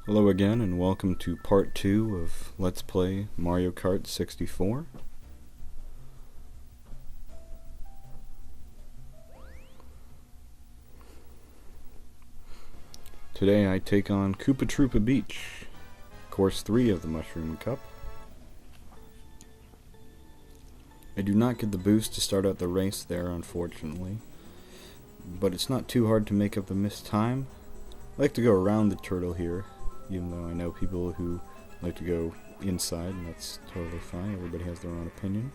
Hello again, and welcome to part 2 of Let's Play Mario Kart 64. Today I take on Koopa Troopa Beach, course 3 of the Mushroom Cup. I do not get the boost to start out the race there, unfortunately, but it's not too hard to make up the missed time. I like to go around the turtle here, even though I know people who like to go inside, and that's totally fine. Everybody has their own opinion.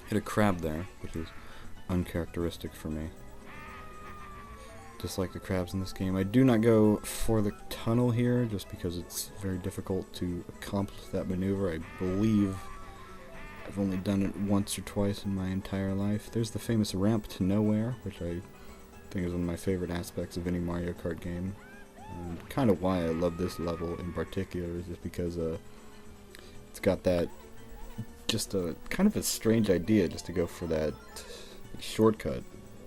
Hit a crab there, which is uncharacteristic for me. Just like the crabs in this game. I do not go for the tunnel here, just because it's very difficult to accomplish that maneuver. I believe I've only done it once or twice in my entire life. There's the famous ramp to nowhere, which I think is one of my favorite aspects of any Mario Kart game. And kind of why I love this level in particular is just because it's got that, just a kind of a strange idea just to go for that shortcut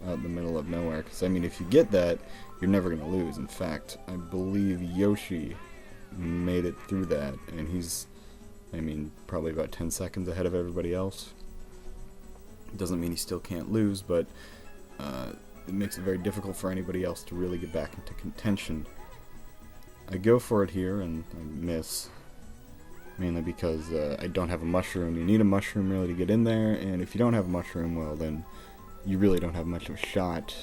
out in the middle of nowhere. Because I mean, if you get that, you're never going to lose. In fact, I believe Yoshi made it through that, and he's, I mean, probably about 10 seconds ahead of everybody else. Doesn't mean he still can't lose, but it makes it very difficult for anybody else to really get back into contention. I go for it here and I miss, mainly because I don't have a mushroom. You need a mushroom really to get in there, and if you don't have a mushroom, well then you really don't have much of a shot.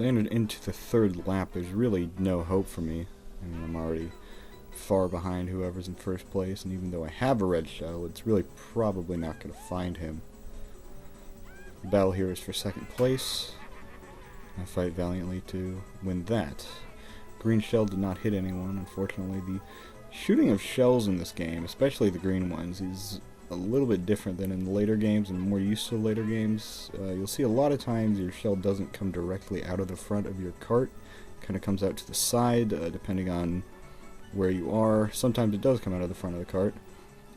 I entered into the third lap. There's really no hope for me. I mean, I'm already far behind whoever's in first place, and even though I have a red shell, it's really probably not going to find him. The battle here is for second place. I fight valiantly to win that. Green shell did not hit anyone, unfortunately. The shooting of shells in this game, especially the green ones, is a little bit different than in the later games and more used to later games. You'll see a lot of times your shell doesn't come directly out of the front of your cart. It kind of comes out to the side, depending on where you are. Sometimes it does come out of the front of the cart.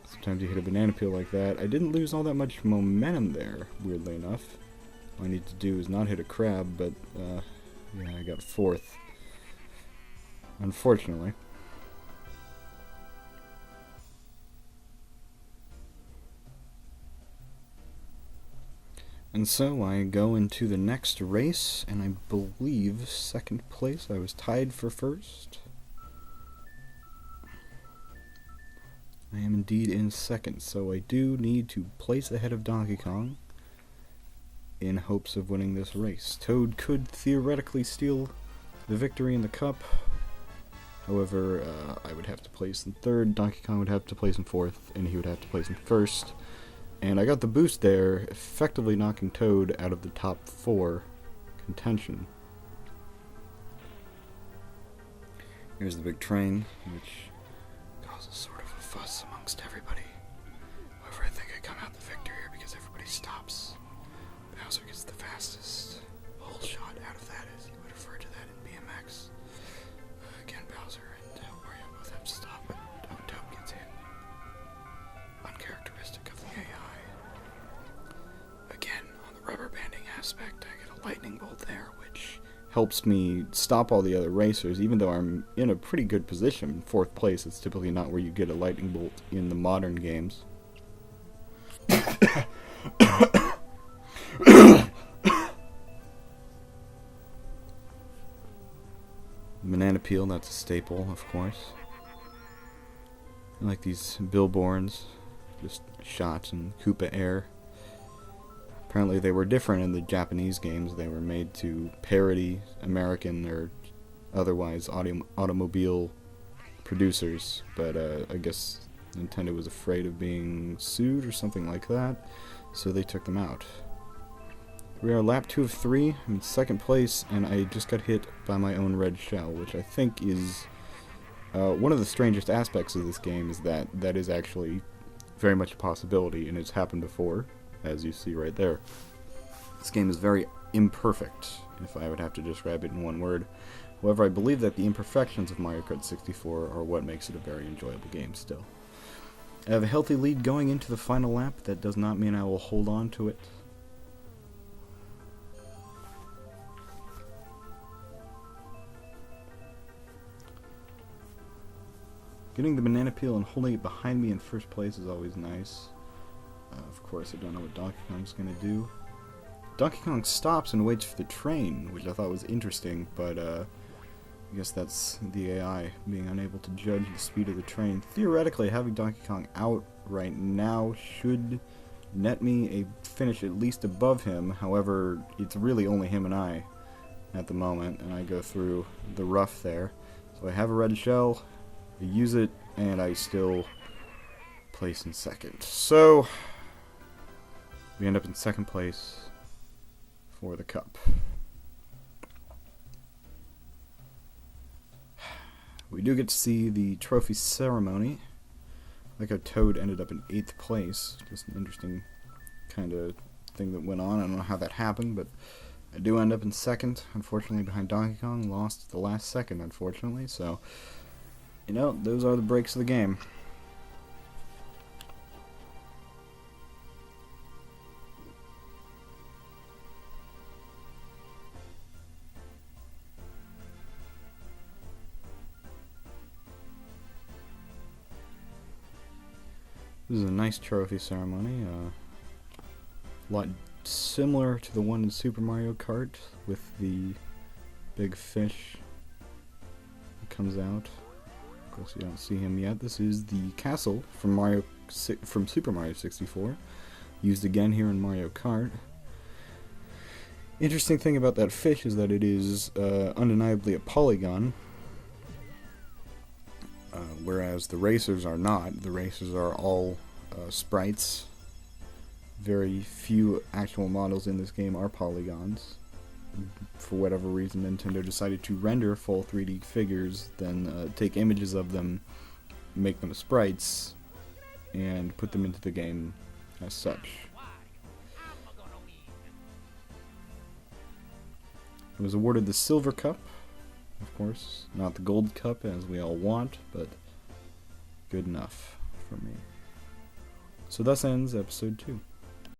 Sometimes you hit a banana peel like that. I didn't lose all that much momentum there, weirdly enough. All I need to do is not hit a crab, but yeah, I got fourth, unfortunately. And so I go into the next race, and I believe second place. I was tied for first. I am indeed in second, so I do need to place ahead of Donkey Kong in hopes of winning this race. Toad could theoretically steal the victory in the cup. However, I would have to place in third, Donkey Kong would have to place in fourth, and he would have to place in first. And I got the boost there, effectively knocking Toad out of the top 4 contention. Here's the big train, which causes sort of a fuss amongst everybody. However, I think I come out the victor here because everybody stops. Bowser gets the fastest hole shot out of that, as you would refer to that in BMX. Again, Bowser and Wario both have to stop, but Toad gets hit. Uncharacteristic of the AI. Again, on the rubber banding aspect, I get a lightning bolt there, which helps me stop all the other racers, even though I'm in a pretty good position. In fourth place, it's typically not where you get a lightning bolt in the modern games. Banana peel, that's a staple, of course. I like these billboards, just shots and Koopa air. Apparently they were different in the Japanese games. They were made to parody American or otherwise automobile producers, but I guess Nintendo was afraid of being sued or something like that, so they took them out. We are lap 2 of 3. I'm in second place, and I just got hit by my own red shell, which I think is one of the strangest aspects of this game, is that that is actually very much a possibility, and it's happened before, as you see right there. This game is very imperfect if I would have to describe it in one word. However, I believe that the imperfections of Mario Kart 64 are what makes it a very enjoyable game still. I have a healthy lead going into the final lap. That does not mean I will hold on to it. Getting the banana peel and holding it behind me in first place is always nice. Of course, I don't know what Donkey Kong's going to do. Donkey Kong stops and waits for the train, which I thought was interesting, but I guess that's the AI being unable to judge the speed of the train. Theoretically, having Donkey Kong out right now should net me a finish at least above him. However, it's really only him and I at the moment, and I go through the rough there. So I have a red shell, I use it, and I still place in second. So we end up in second place for the cup. We do get to see the trophy ceremony. Like how Toad ended up in 8th place. Just an interesting kind of thing that went on. I don't know how that happened, but I do end up in second, unfortunately, behind Donkey Kong. Lost the last second, unfortunately. So, you know, those are the breaks of the game. This is a nice trophy ceremony, a lot similar to the one in Super Mario Kart with the big fish that comes out. Of course, you don't see him yet. This is the castle from Super Mario 64, used again here in Mario Kart. Interesting thing about that fish is that it is undeniably a polygon. Whereas the racers are not. The racers are all sprites. Very few actual models in this game are polygons. For whatever reason, Nintendo decided to render full 3D figures, then take images of them, make them sprites, and put them into the game as such. It was awarded the Silver Cup, of course, not the Gold Cup as we all want, but good enough for me. So thus ends episode 2.